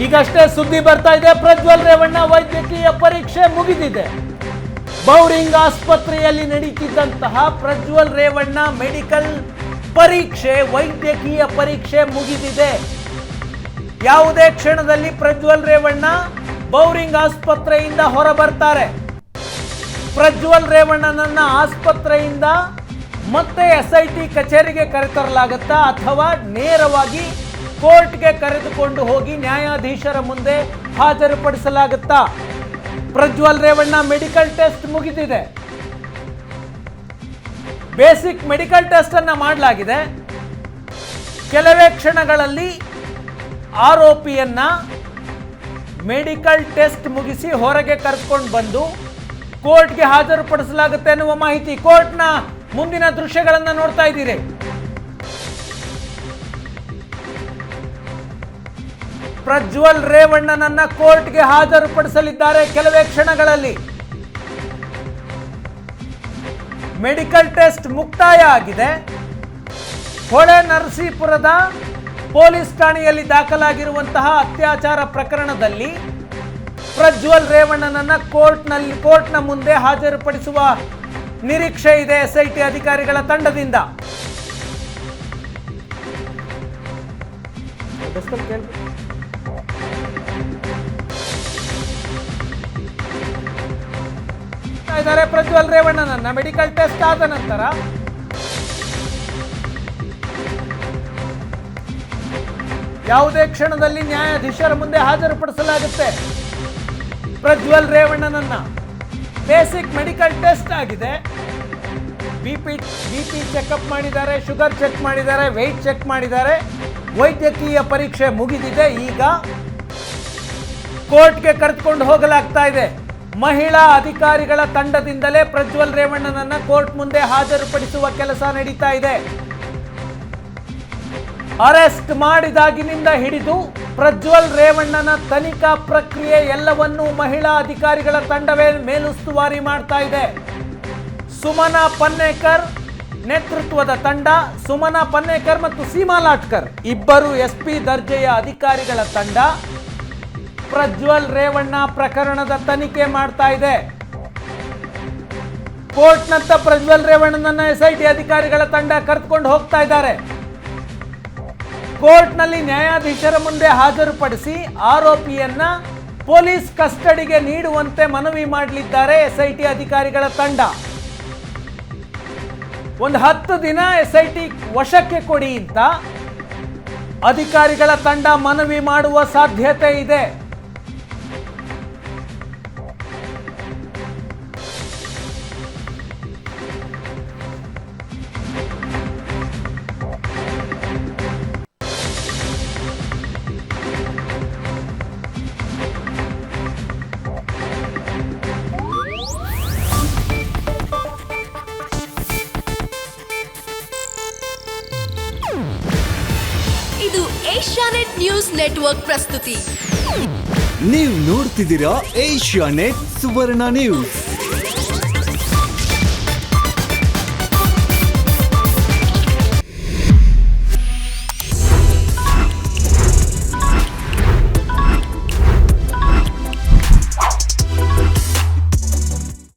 ಈಗಷ್ಟೇ ಸುದ್ದಿ ಬರ್ತಾ ಇದೆ, ಪ್ರಜ್ವಲ್ ರೇವಣ್ಣ ವೈದ್ಯಕೀಯ ಪರೀಕ್ಷೆ ಮುಗಿದಿದೆ. ಬೌರಿಂಗ್ ಆಸ್ಪತ್ರೆಯಲ್ಲಿ ನಡೀತಿದ್ದಂತಹ ಪ್ರಜ್ವಲ್ ರೇವಣ್ಣ ಮೆಡಿಕಲ್ ಪರೀಕ್ಷೆ, ವೈದ್ಯಕೀಯ ಪರೀಕ್ಷೆ ಮುಗಿದಿದೆ. ಯಾವುದೇ ಕ್ಷಣದಲ್ಲಿ ಪ್ರಜ್ವಲ್ ರೇವಣ್ಣ ಬೌರಿಂಗ್ ಆಸ್ಪತ್ರೆಯಿಂದ ಹೊರ ಬರ್ತಾರೆ. ಪ್ರಜ್ವಲ್ ರೇವಣ್ಣನನ್ನ ಆಸ್ಪತ್ರೆಯಿಂದ ಮತ್ತೆ SIT ಕಚೇರಿಗೆ ಕರೆತರಲಾಗುತ್ತಾ ಅಥವಾ ನೇರವಾಗಿ ಕೋರ್ಟ್ಗೆ ಕರೆದುಕೊಂಡು ಹೋಗಿ ನ್ಯಾಯಾಧೀಶರ ಮುಂದೆ ಹಾಜರುಪಡಿಸಲಾಗುತ್ತಾ? ಪ್ರಜ್ವಲ್ ರೇವಣ್ಣ ಮೆಡಿಕಲ್ ಟೆಸ್ಟ್ ಮುಗಿದಿದೆ. ಬೇಸಿಕ್ ಮೆಡಿಕಲ್ ಟೆಸ್ಟ್ ಅನ್ನ ಮಾಡಲಾಗಿದೆ. ಕೆಲವೇ ಕ್ಷಣಗಳಲ್ಲಿ ಆರೋಪಿಯನ್ನ ಮೆಡಿಕಲ್ ಟೆಸ್ಟ್ ಮುಗಿಸಿ ಹೊರಗೆ ಕರೆದುಕೊಂಡು ಬಂದು ಕೋರ್ಟ್ಗೆ ಹಾಜರುಪಡಿಸಲಾಗುತ್ತೆ ಎನ್ನುವ ಮಾಹಿತಿ. ಕೋರ್ಟ್ನ ಮುಂದಿನ ದೃಶ್ಯಗಳನ್ನು ನೋಡ್ತಾ ಇದ್ದೀರಿ. ಪ್ರಜ್ವಲ್ ರೇವಣ್ಣನನ್ನ ಕೋರ್ಟ್ಗೆ ಹಾಜರುಪಡಿಸಲಿದ್ದಾರೆ ಕೆಲವೇ ಕ್ಷಣಗಳಲ್ಲಿ. ಮೆಡಿಕಲ್ ಟೆಸ್ಟ್ ಮುಕ್ತಾಯ ಆಗಿದೆ. ಹೊಳೆ ನರಸೀಪುರದ ಪೊಲೀಸ್ ಠಾಣೆಯಲ್ಲಿ ದಾಖಲಾಗಿರುವಂತಹ ಅತ್ಯಾಚಾರ ಪ್ರಕರಣದಲ್ಲಿ ಪ್ರಜ್ವಲ್ ರೇವಣ್ಣನನ್ನ ಕೋರ್ಟ್ನ ಮುಂದೆ ಹಾಜರುಪಡಿಸುವ ನಿರೀಕ್ಷೆ ಇದೆ SIT ಅಧಿಕಾರಿಗಳ ತಂಡದಿಂದ. ಪ್ರಜ್ವಲ್ ರೇವಣ್ಣನನ್ನ ಮೆಡಿಕಲ್ ಟೆಸ್ಟ್ ಆದ ನಂತರ ಯಾವುದೇ ಕ್ಷಣದಲ್ಲಿ ನ್ಯಾಯಾಧೀಶರ ಮುಂದೆ ಹಾಜರುಪಡಿಸಲಾಗುತ್ತೆ. ಪ್ರಜ್ವಲ್ ರೇವಣ್ಣನನ್ನ ಬೇಸಿಕ್ ಮೆಡಿಕಲ್ ಟೆಸ್ಟ್ ಆಗಿದೆ. ಬಿಪಿ ಚೆಕಪ್ ಮಾಡಿದ್ದಾರೆ, ಶುಗರ್ ಚೆಕ್ ಮಾಡಿದ್ದಾರೆ, ವೆಯ್ಟ್ ಚೆಕ್ ಮಾಡಿದ್ದಾರೆ. ವೈದ್ಯಕೀಯ ಪರೀಕ್ಷೆ ಮುಗಿದಿದೆ. ಈಗ ಕೋರ್ಟ್ಗೆ ಕರೆದುಕೊಂಡು ಹೋಗಲಾಗ್ತಾ ಇದೆ. ಮಹಿಳಾ ಅಧಿಕಾರಿಗಳ ತಂಡದಿಂದಲೇ ಪ್ರಜ್ವಲ್ ರೇವಣ್ಣನನ್ನ ಕೋರ್ಟ್ ಮುಂದೆ ಹಾಜರುಪಡಿಸುವ ಕೆಲಸ ನಡೀತಾ ಇದೆ. ಅರೆಸ್ಟ್ ಮಾಡಿದಾಗಿನಿಂದ ಹಿಡಿದು ಪ್ರಜ್ವಲ್ ರೇವಣ್ಣನ ತನಿಖಾ ಪ್ರಕ್ರಿಯೆ ಎಲ್ಲವನ್ನೂ ಮಹಿಳಾ ಅಧಿಕಾರಿಗಳ ತಂಡವೇ ಮೇಲುಸ್ತುವಾರಿ ಮಾಡ್ತಾ ಇದೆ. ಸುಮನಾ ಪನ್ನೇಕರ್ ನೇತೃತ್ವದ ತಂಡ, ಸುಮನಾ ಪನ್ನೇಕರ್ ಮತ್ತು ಸೀಮಾ ಲಾಟ್ಕರ್ ಇಬ್ಬರು SP ದರ್ಜೆಯ ಅಧಿಕಾರಿಗಳ ತಂಡ ಪ್ರಜ್ವಲ್ ರೇವಣ್ಣ ಪ್ರಕರಣದ ತನಿಖೆ ಮಾಡ್ತಾ ಇದೆ. ಕೋರ್ಟ್ನತ್ತ ಪ್ರಜ್ವಲ್ ರೇವಣ್ಣನನ್ನ SIT ಅಧಿಕಾರಿಗಳ ತಂಡ ಕರೆದುಕೊಂಡು ಹೋಗ್ತಾ ಇದ್ದಾರೆ. ಕೋರ್ಟ್ನಲ್ಲಿ ನ್ಯಾಯಾಧೀಶರ ಮುಂದೆ ಹಾಜರುಪಡಿಸಿ ಆರೋಪಿಯನ್ನ ಪೊಲೀಸ್ ಕಸ್ಟಡಿಗೆ ನೀಡುವಂತೆ ಮನವಿ ಮಾಡಲಿದ್ದಾರೆ SIT ಅಧಿಕಾರಿಗಳ ತಂಡ. ಒಂದು 10 ದಿನ SIT ವಶಕ್ಕೆ ಕೊಡಿ ಅಂತ ಅಧಿಕಾರಿಗಳ ತಂಡ ಮನವಿ ಮಾಡುವ ಸಾಧ್ಯತೆ ಇದೆ. ಇದು ಏಷ್ಯಾನೆಟ್ ನ್ಯೂಸ್ ನೆಟ್ವರ್ಕ್ ಪ್ರಸ್ತುತಿ. ನೀವು ನೋಡ್ತಿದ್ದೀರಾ ಏಷ್ಯಾನೆಟ್ ಸುವರ್ಣ ನ್ಯೂಸ್.